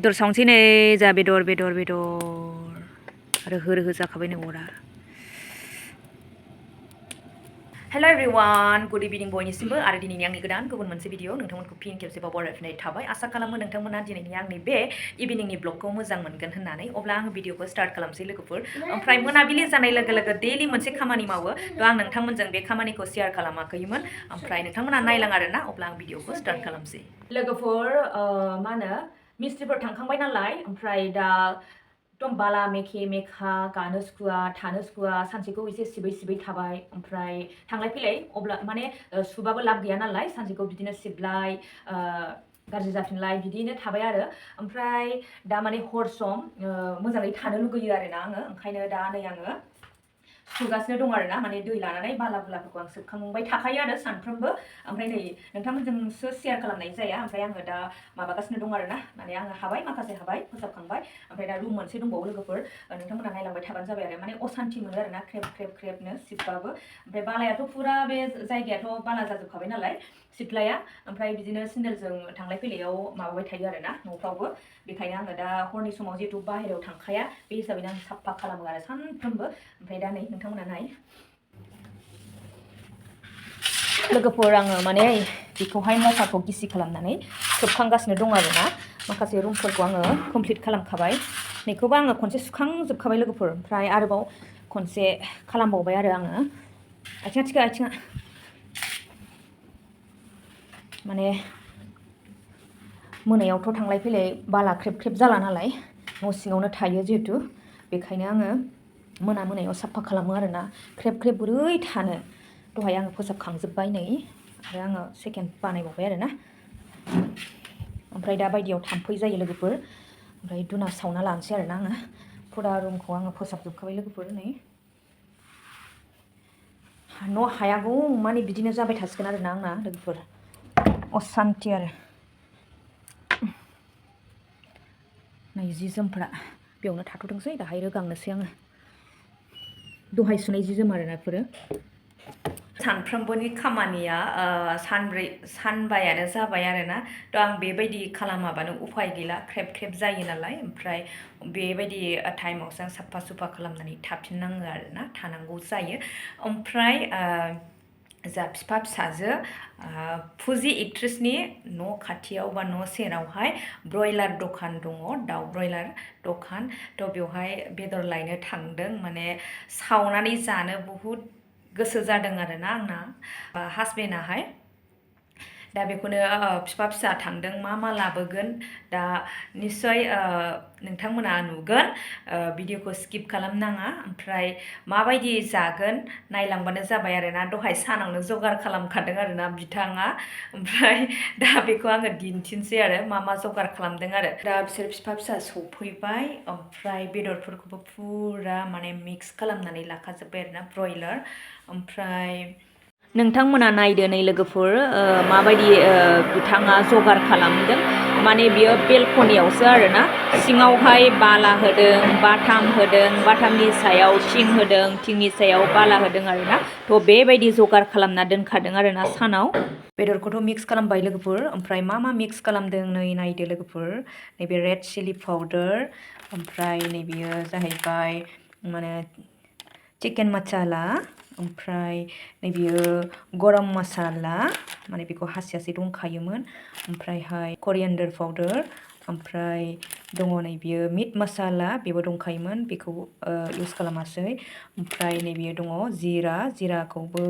बेदर सावनोसै नै जा बेदर रोहो रोहो जाखाबाय नै अरा हेलो एवरीवन गुड इवनिंग बयनिसिमबो आरो दिनैनि आंनि गोदान गुबुन मोनसे भिडिअ नोंथांमोनखौ फिन खेबसेबाव बरायफिननाय थाबाय आसा खालामो नोंथांमोना दिनैनि आंनि बे इभिनिंनि ब्लगखौ मोजां मोनगोन होननानै अब्ला आं भिडिअखौ स्टार्ट खालामसै लोगोफोर ओमफ्राय मोनाबिलि जानाय लोगो लोगो डेलि मोनसे खामानि मावो थ' आं नोंथांमोनजों बे खामानिखौ शेयार खालामाखैमोन ओमफ्राय नोंथांमोना नायलां आरोना अब्ला आं भिडिअखौ स्टार्ट खालामसै लोगोफोर मा होनो मिस्ट्रिफोर थांखांबाय नालाय ओमफ्राय दा एकदम बाला मेखे मेखा गानो सुखुवा थानो सुखुवा सानसेखौ एसे सिबै थाबाय ओमफ्राय थांलाय फैलाय अब्ला माने सुबाबो लाब गैया नालाय सानसेखौ बिदिनो सिबलाय गाज्रि जाफिनलाय बिदिनो थाबाय आरो ओमफ्राय दा माने हर सम मोजाङै थानो लुगैयो आरोना आङो ओंखायनो दा नै आङो सुगासिनो दं आरोना माने दै लानानै बाला बुलाफोरखौ आं सोबखांबाय थाखायो आरो सानफ्रोमबो ओमफ्राय नै नोंथांमोनजोंसो शेयार खालामनाय जाया ओमफ्राय आङो दा माबागासिनो दं आरोना माने आङो हाबाय माखासे हाबाय फोसाबखांबाय ओमफ्राय दा रुम मोनसे दंबावो लोगोफोर नोंथांमोना नायलांबाय थाबानो जाबाय आरो माने असान्थि मोनो आरोना ख्रेब सिबबाबो ओमफ्राय बालायाथ' फुरा बे जायगायाथ' बाला जाजोबखाबाय नालाय सिथ्लाया ओमफ्राय बिदिनो सेन्देलजों थांलाय फैलायाव माबाबाय थायो आरोना न'फ्रावबो बेखायनो आङो दा हरनि समाव जिहेतु बाहेरायाव थांखाया बे हिसाबैनो आं साफा खालामो आरो सानफ्रोमबो ओमफ्राय दा नै नोंथांमोना नाय लोगोफोर आङो माने बेखौहाय मसाखौ गिसि खालामनानै सोबखांगासिनो दं आरोना माखासे रुमफोरखौ आङो कमप्लिट खालामखाबाय नैखौबो आङो खनसे सुखांजोबखाबाय लोगोफोर ओमफ्राय आरोबाव खनसे खालामबावबाय आरो आङो आथिङा माने मोनायावथ' थांलाय फैलाय बाला ख्रेब जाला नालाय न' सिङावनो थायो जिहेतु बेखायनो आङो मोनायाव साफा खालामो आरोना ख्रेब बोरै थानो दहाय आङो फोसाबखांजोब्बाय नै आरो आङो सेकेन्ड बानायबावबाय आरोना ओमफ्राय दा बायदियाव थाम्फै जायो लोगोफोर ओमफ्राय धुना सावना लानोसै आरोना आङो फुरा रुमखौ आङो फोसाबजोबखाबाय लोगोफोर नै न' हायागौ माने बिदिनो जाबाय थासिगोन आरोना आंना लोगोफोर असान्थि आरो नै जि जोमफ्रा बेयावनो थाथ'थोंसै दाहाय रोगांनोसै आङो दहाय सुनाय जि जोम आरोना बेफोरो सानफ्रोमबोनि खामानिया सानबायानो जाबाय आरोना थ' आं बेबायदि खालामाबानो उफाय गैला ख्रेब जायो नालाय ओमफ्राय बेबायदि टाइमावसो आं साफा सुफा खालामनानै थाफिननाङो आरोना थानांगौ जायो ओमफ्राय जा बिफा फिसाजो फुजि एक्ट्रेसनि न' खाथियाव बा न' सेरावहाय ब्रयलार दखान दङ दाउ ब्रयलार दखान थ' बेवहाय बेदर लायनो थांदों माने सावनानै जानो बहुद गोसो जादों आरोना आंना हासबेन्डआहाय दा बेखौनो बिफा फिसा थांदों मा लाबोगोन दा निस्सय नोंथांमोना नुगोन भिडिअखौ स्किप खालामनाङा ओमफ्राय माबायदि जागोन नायलांबानो जाबाय आरोना दहाय सानावनो जगार खालामखादों आरोना बिथाङा ओमफ्राय दा बेखौ आङो दिन्थिनोसै आरो मा जगार खालामदों आरो दा बिसोर बिफा फिसा सौफैबाय ओमफ्राय बेदरफोरखौबो फुरा माने मिक्स खालामनानै लाखाजोब्बाय आरोना ब्रयलार ओमफ्राय नोंथांमोना नायदो नै लोगोफोर माबायदि बिथाङा जगार खालामदों माने बियो बेलकनियावसो आरोना सिङावहाय बाला होदों बाथामनि सायाव थिं होदों थिंनि सायाव बाला होदों आरोना थ' बेबायदि जगार खालामना दोनखादों आरोना सानाव बेदरखौथ' मिक्स खालामबाय लोगोफोर ओमफ्राय मा मिक्स खालामदों नै नायदो लोगोफोर नैबे रेड चिलि पाउडार ओमफ्राय नैबेयो जाहैबाय माने चिकेन मसाला ओमफ्राय नैबेयो गरम मसाला माने बेखौ हासियासै दंखायोमोन ओमफ्रायहाय करियान्डार पाउडार ओमफ्राय दङ नैबेयो मिट मसाला बेबो दंखायोमोन बेखौ इउज खालामासै ओमफ्राय नैबेयो दङ जिराखौबो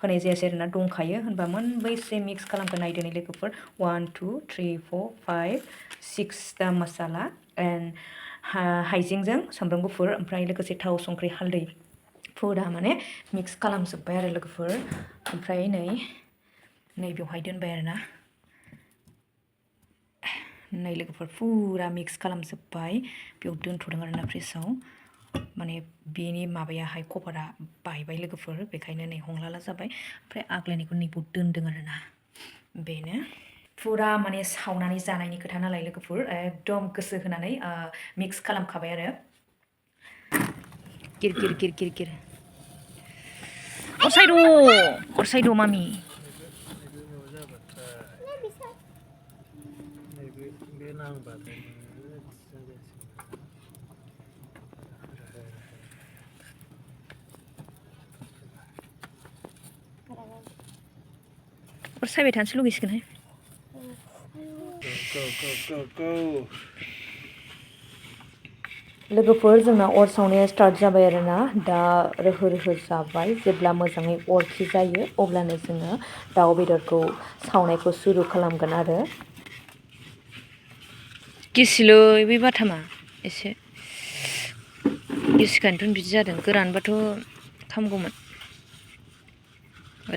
होनाय जायासै आरोना दंखायो होनबा मोनबैसे मिक्स खालामखो नायदो नै लोगोफोर 1 2 3 4 5 6टा मसाला एन्ड हाइजेंजों सामब्राम गुफुर ओमफ्राय लोगोसे थाव संख्रि हालदै फुरा माने मिक्स खालामजोब्बाय आरो लोगोफोर ओमफ्राय नै बेवहाय दोनबाय आरोना नै लोगोफोर फुरा मिक्स खालामजोब्बाय बेयाव दोनथ'दों आरोना फ्रिजआव माने बेनि माबायाहाय कभारा बायबाय लोगोफोर बेखायनो नै हंलाला जाबाय ओमफ्राय आग्लायनायखौ नैबाव दोनदों आरोना बेनो फुरा माने सावनानै जानायनि खोथा नालाय लोगोफोर एकदम गोसो होनानै मिक्स खालामखाबाय आरो गिर अरसाइद' मामि अर सायबाय थानोसो लुगैसिगोनहाय लोगोफोर जोंना अर सावनाया स्टार्ट जाबाय आरोना दा रोहो रोहो जाबाय जेब्ला मोजाङै अरखि जायो अब्लानो जोङो दाउ बेदरखौ सावनायखौ सुरु खालामगोन आरो गिसिलै बै बाथामा एसे गिसिखायनोथ' बिदि जादों गोरानबाथ' खामगौमोन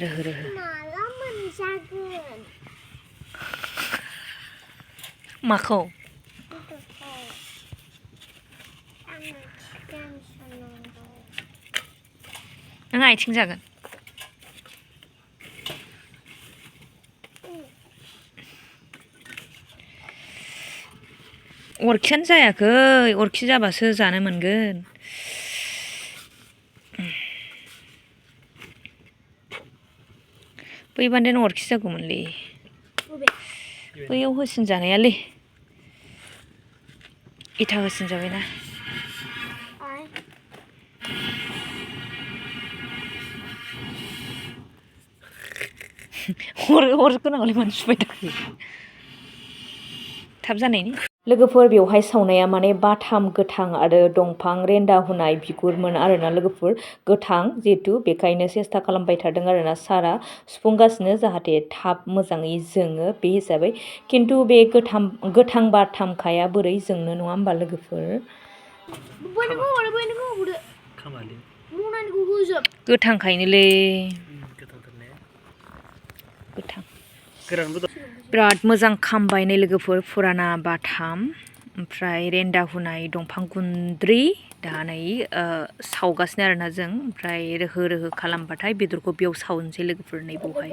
रोहो रोहो माला मोनजागोन माखौ नों आथिं जागोन अरखियानो जायाखै अरखि जाबासो जानो मोनगोन बैबान्देन अरखि जागौमोनलै बैयाव होसिन जानायालै इथा होसिन जाबायना हर गोनांआवलाय मानो सुबाय थाखो थाब जानायनि लोगोफोर बेवहाय सावनाया माने बाथाम गोथां आरो दंफां रेन्दा हुनाय बिगुरमोन आरोना लोगोफोर गोथां जिहेतु बेखायनो सेस्था खालामबाय थादों आरोना सारा सुफुंगासिनो जाहाथे थाब मोजाङै जोङो बे हिसाबै खिन्थु बे गोथां बाथामखाया बोरै जोंनो नङा होमबा लोगोफोर गोथांखायनोलै गोथां बिराद मोजां खामबाय नै लोगोफोर फुराना बाथाम ओमफ्राय रेन्दा हुनाय दंफां गुन्द्रि दा नै सावगासिनो आरोना जों ओमफ्राय रोहो रोहो खालामबाथाय बेदरखौ बेयाव सावनोसै लोगोफोर नै बेवहाय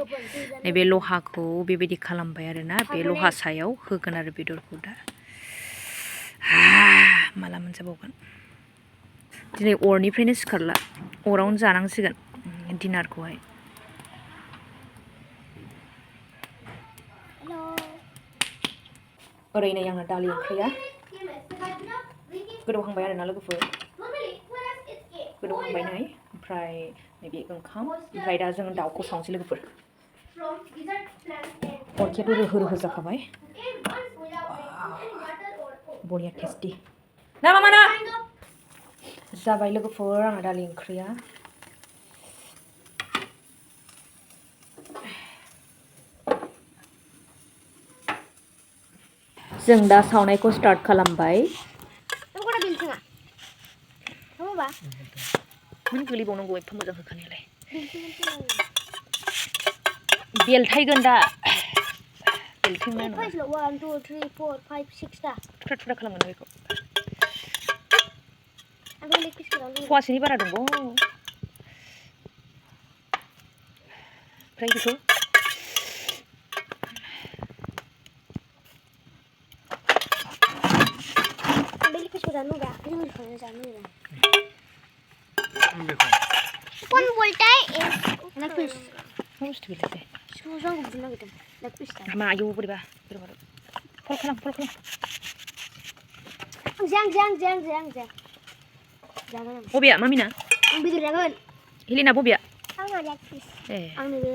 नैबे लहाखौ बेबायदि खालामबाय आरोना बे लहा सायाव होगोन आरो बेदरखौ दा माला मोनजाबावगोन दिनै अरनिफ्रायनो सिखारला अरावनो जानांसिगोन डिनारखौहाय ओरै नै आंना दालि ओंख्रिया गोदौहांबाय आरोना लोगोफोर गोदौहांबाय नै ओमफ्राय नैबे ओंखाम ओमफ्राय दा जों दाउखौ सावनोसै लोगोफोर अरखियाथ' रोहो रोहो जाखाबाय बरिया टेस्टि ना मामा ना जाबाय लोगोफोर आंना दालि ओंख्रिया जों दा सावनायखौ स्टार्ट खालामबाय मान गोलैबावनांगौ एफा मोजां होखानायालाय बेलथायगोन दा बेलथायना नङा थुख्रा खालामगोन बेखौ फवासेनि बारा दंबावो ओमफ्राय बेखौ मायो बोरैबा फल खालाम बबेया मामिना आं बेदर जागोन हेलिना बबेया आंना लेग पिस ए आंनोबो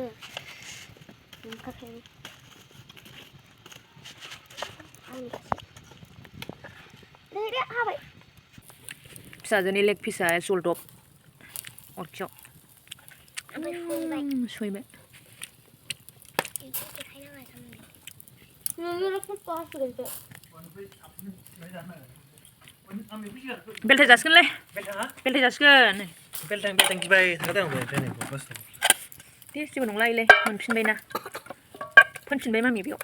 फिसाजोनि लेग पिसा जलदब अरखियाव सयबाय बेलथाय जासिगोनलै बेलथाय जासिगोन बेलथां गिबाय थादों आंबो दे जेबो नंला इलाय मोनफिनबायना फोनफिनबाय मामि बेयाव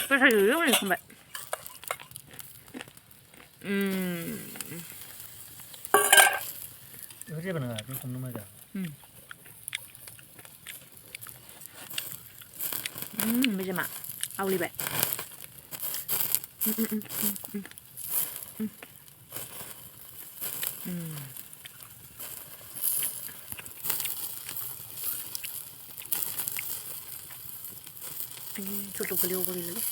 बेलथाय जोयो मोनफिनबाय जेबो नङा बे संनो मोजां बेजों आवलिबाय सुटुक गोलियावबो गैलालै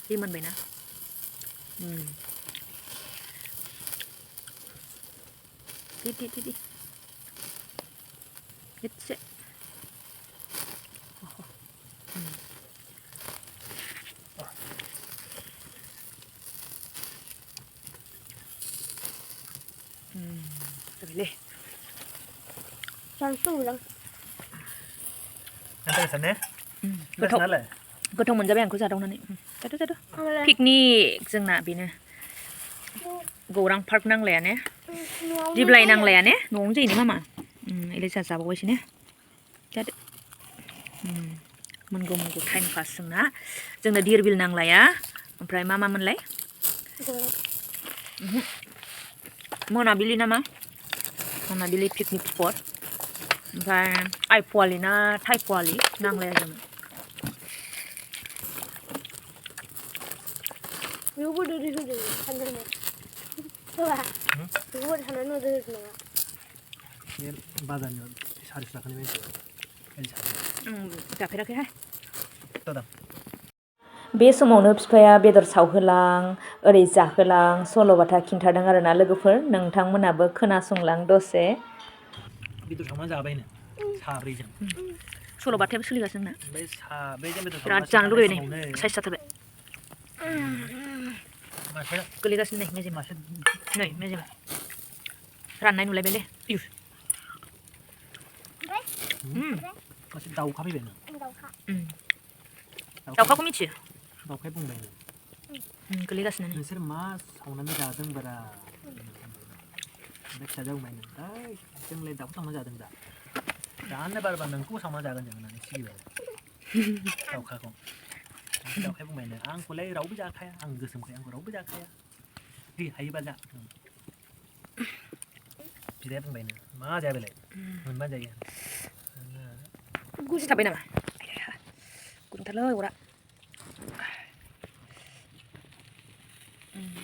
बे मोनबायना दे एसे जाबायलै Langsung. Nanti sana. गोथाव मोनजाबाय आंखौ जादावनानै जादो पिकनिक जोंना बेनो गौरां पार्क नांलाया ने दिब्लाय नांलाया ने न'आवनो जायो ने मामा एलिसा जाबावबायसो ने जादो मोनगौ टाइम पास जोंना दिरबिल नांलाया ओमफ्राय मा मोनलाय मोनाबिलि नामा मोनाबिलि पिकनिक स्पट ओमफ्राय आइपुवालि ना थाइपुवालि नांलाया जों Ibu dari dulu, handalnya. Coba. Ibu handalnya udah dulu. Ini badannya harus lakukan ini. जाफेराखैहाय Tadam. बे समावनो बिफाया बेदर सावहोलां ओरै जाहोलां सल'बाथा खिन्थादों आरोना लोगोफोर नोंथांमोनाबो खोनासंलां दसे बेदर सावना जाबायनो साब्रैजों सल'बाथायाबो सोलिगासिनो जोंना ओमफ्राय साब्रैजों बेदर बिराद जानो लुबैयो नै साइज जाथारबाय मासे गोलैगासिनो नै मेजेम नै मेजेम राननाय नुलायबायलै मासे दाउखा फैबायनो दाउखाखौ मिथियो दाउखाया बुंबायनो गोलैगासिनो नै नोंसोर मा सावनानै जादों बारा ओमफ्राय फिसाजोआ बुंबायनो जोंलाय दाउखौ सावना जादों दा जानो बारबा नोंखौबो सावना जागोन जों होननानै सिगिबाय दाउखाखौ दाउखाया बुंबायनो आंखौलाय रावबो जाखाया आं गोसोमखाय आंखौ रावबो जाखाया दे हायोबा जा बिदाया बुंबायनो मा जाया बेलाय मोनबानो जायो सिथाबबाय नामा गुदुंथारलै अरा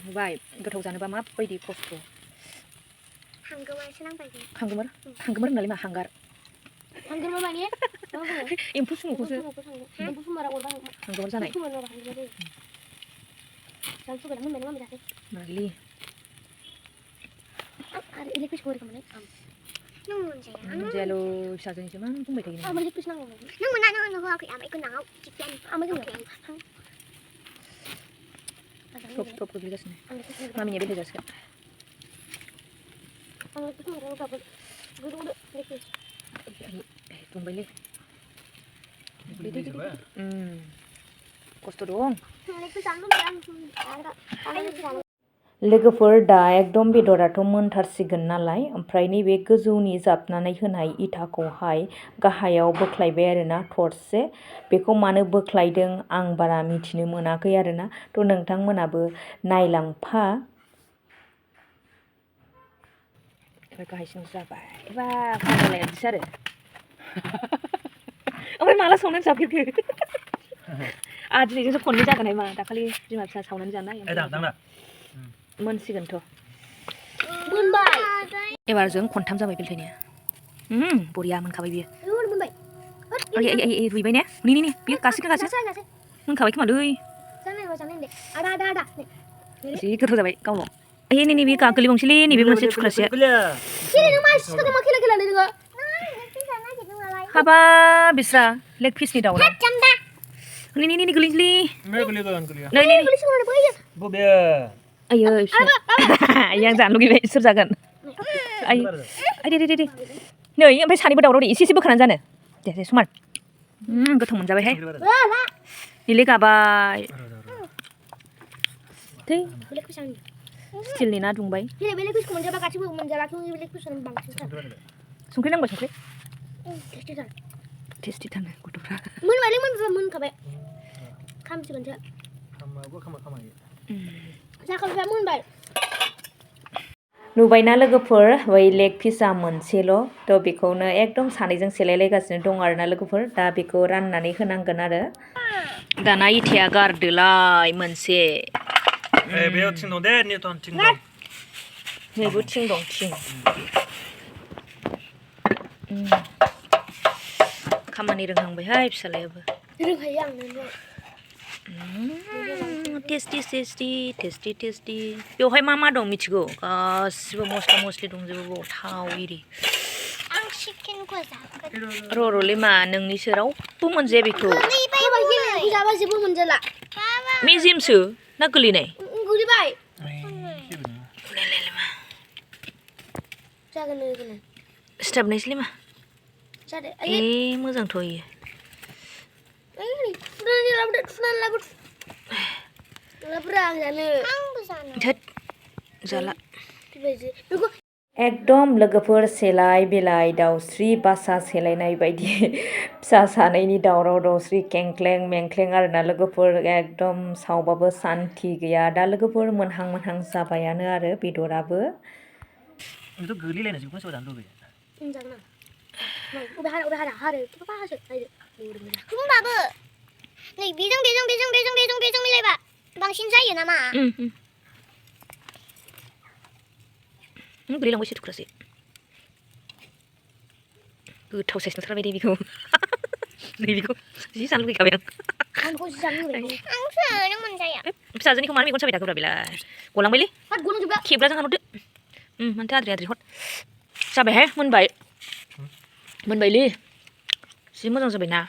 नुबाय गोथाव जानोबा माबायदि खस्थ' Hanggamarसो नांबाय हांगोमोर होननानै मा हांगार Hanggamar माने एम्फौ सुमुखौसो एम्फौ सुमुरा अरबा हांगोमोर जानाय Jangan main mama jahe. मागलि Ada elektris kau rekomend. जायाल' फिसाजोंसो मा बुंबाय थायो Ama elektris nang. Nang mana nang aku ama ikut nang. Cipian. Ama gini. थब गोग्लैगासिनो मामिनिया बेले जासिगोन Elektris mau apa? Guru elektris. दंबायलै खस्थ' दं Elektris anu ada. लोगोफोर दा एकदम बेदराथ' मोनथारसिगोन नालाय ओमफ्राय नैबे गोजौनि जाबनानै होनाय इथाखौहाय गाहायाव बोख्लायबाय आरोना थरसे बेखौ मानो बोख्लायदों आं बारा मिथिनो मोनाखै आरोना थ' नोंथांमोनाबो नायलांफा गाहायसिम जाबाय एबा खालामलायनोसै आरो ओमफ्राय माला संनानै जाफेरखो दिनैजोंसो खननै जागोनहाय मा दाखालि बिमा फिसा सावनानै जानाय मोनसिगोनथ' एबार जों खनथाम जाबाय बेलथायनाया बरिया मोनखाबाय बियो रुइबाय ने नि बियो गासिबो मोनखाबाय खोमालै जि गोथाव जाबाय गावल' नै बे गोलैबावनोसैलै नैबे मोनसे थुख्रासे हाबा बिस्रा लेग पिसनि दाउला नि गोलैनोसैलै आयै आं जानो लुगैबाय सोर जागोन आयै दे नै ओमफ्राय सानैबो दावराव दे एसे बोखानानै जानो दे समान गोथाव मोनजाबायहाय निले गाबाय स्टिलनि ना दुंबाय संख्रि नांबाय संख्रि टेस्टि थानो गथ'फ्रा मोनखाबाय खामसिगोनसो जाखांबाय मोनबाय नुबायना लोगोफोर बै लेग पिसा मोनसेल' थ' बेखौनो एकदम सानैजों सेलायलायगासिनो दं आरोना लोगोफोर दा बेखौ राननानै होनांगोन आरो दाना इथाया गारदोलाय मोनसे बेयाव थिं दं दे निउटन थिं दं नैबो थिं दं थिं खामानि रोंहांबायहाय फिसालायाबो रोंखायो आं टेस्टि बेवहाय मा दं मिथिगौ गासिबो मस्ला मस्लि दंजोबो बाव थाव इरि आं चिकेनखौ जागोन र'र'लै मा नोंनिसो रावबो मोनजाया बेखौ गोलैबाय जाबा जेबो मोनजाला मेजेमसो ना गोलैनाय गोलैबाय जेबो नङा जागोन सिथाबनायसैलै मा जादो मोजांथ' इयो थुनानै लाबोरा आं जानो आंबो जानो थोद जाला बेबायदि बेखौ एकदम लोगोफोर सेलाय बेलाय दाउस्रि बासा सेलायनाय बायदि फिसा सानैनि दावराव दावस्रि केंक्लें मेंक्लें आरोना लोगोफोर एकदम सावबाबो सान्थि गैया दा लोगोफोर मोनहां जाबायानो आरो बेदराबो बेथ' गोलैलायनाय जोबखौनो सोरबा जानो लुबैयो जागोन अबे हारा हासो होमबाबो नै बेजों मिलायबा बांसिन जायो नामा गोलैलांबायसो थुख्रासे गोथाव साइस नुथारबाय दे बेखौ नैबेखौ जि जानो लुगैखाबाय आं बेखौ जि जानो लुगैयो आंसो नों मोनजाया फिसाजोनिखौ मानो मेगन साबाय थाखोब्रा बेलाय गलांबायलै हाथ गलांजोबबाय खेबग्राजों हानहरदो मानोथो आद्रि हर जाबायहाय मोनबायलै जि मोजां जाबायना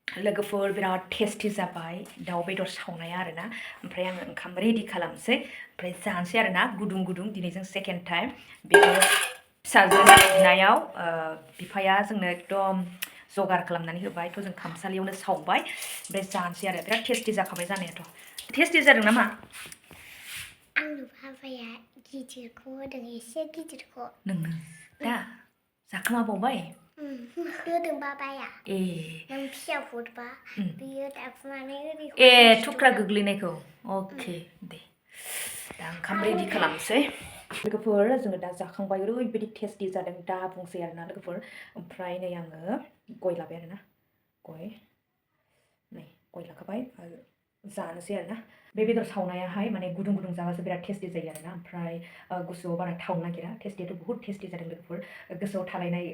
लोगोफोर बिराद टेस्टि जाबाय दाउ बेदर सावनाया आरोना ओमफ्राय आङो ओंखाम रेडि खालामसै ओमफ्राय जानोसै आरोना गुदुं दिनै जों सेकेन्ड टाइम बेखौ फिसाजोनि बिनायाव बिफाया जोंनो एकदम जगार खालामनानै होबाय थ' जों खामसालियावनो सावबाय ओमफ्राय जानोसै आरो बिराद टेस्टि जाखाबाय जानायाथ' टेस्टि जादों नामा आंनो बाबाया गिदिरखौ होदों एसे गिदिरखौ नोंनो दा जाखोमाबावबाय होदों बाबाया नों फिसा हरबा बियो दाफुनानै ओरै थुख्रा गोग्लैनायखौ अके दे दा ओंखाम रेडि खालामसै लोगोफोर जोङो दा जाखांबाय ओरैबायदि टेस्टि जादों दा बुंसै आरोना लोगोफोर ओमफ्राय नै आङो गय लाबाय आरोना गय लाखाबाय जानोसै आरोना बे बेदर सावनायाहाय माने गुदुं जाबासो बिराद टेस्टि जायो आरोना ओमफ्राय गुसुआव बारा थाव नागिरा टेस्टियाथ' बहुत टेस्टि जादों लोगोफोर गोसोआव थालायनाय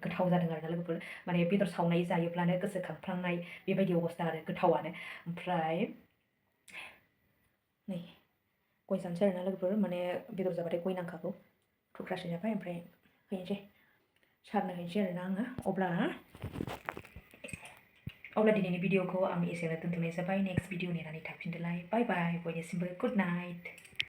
गोथाव जादों आरोना लोगोफोर माने बेदर सावनाय जायोब्लानो गोसोखांफ्लांनाय बेबायदि अबस्था आरो गोथावानो ओमफ्राय नै गय जानोसै आरोना लोगोफोर माने बेदर जाबाथाय गय नांखागौ थुख्रासे जाबाय ओमफ्राय सारनो हैनोसै आरोना आङो अब्ला दिनैनि भिडिअखौ आं एसेयावनो दोनथ'नाय जाबाय नेक्स्ट भिडिअ नेनानै थाफिनदोलाय बाय बाय बयनिसिमबो गुड नाइट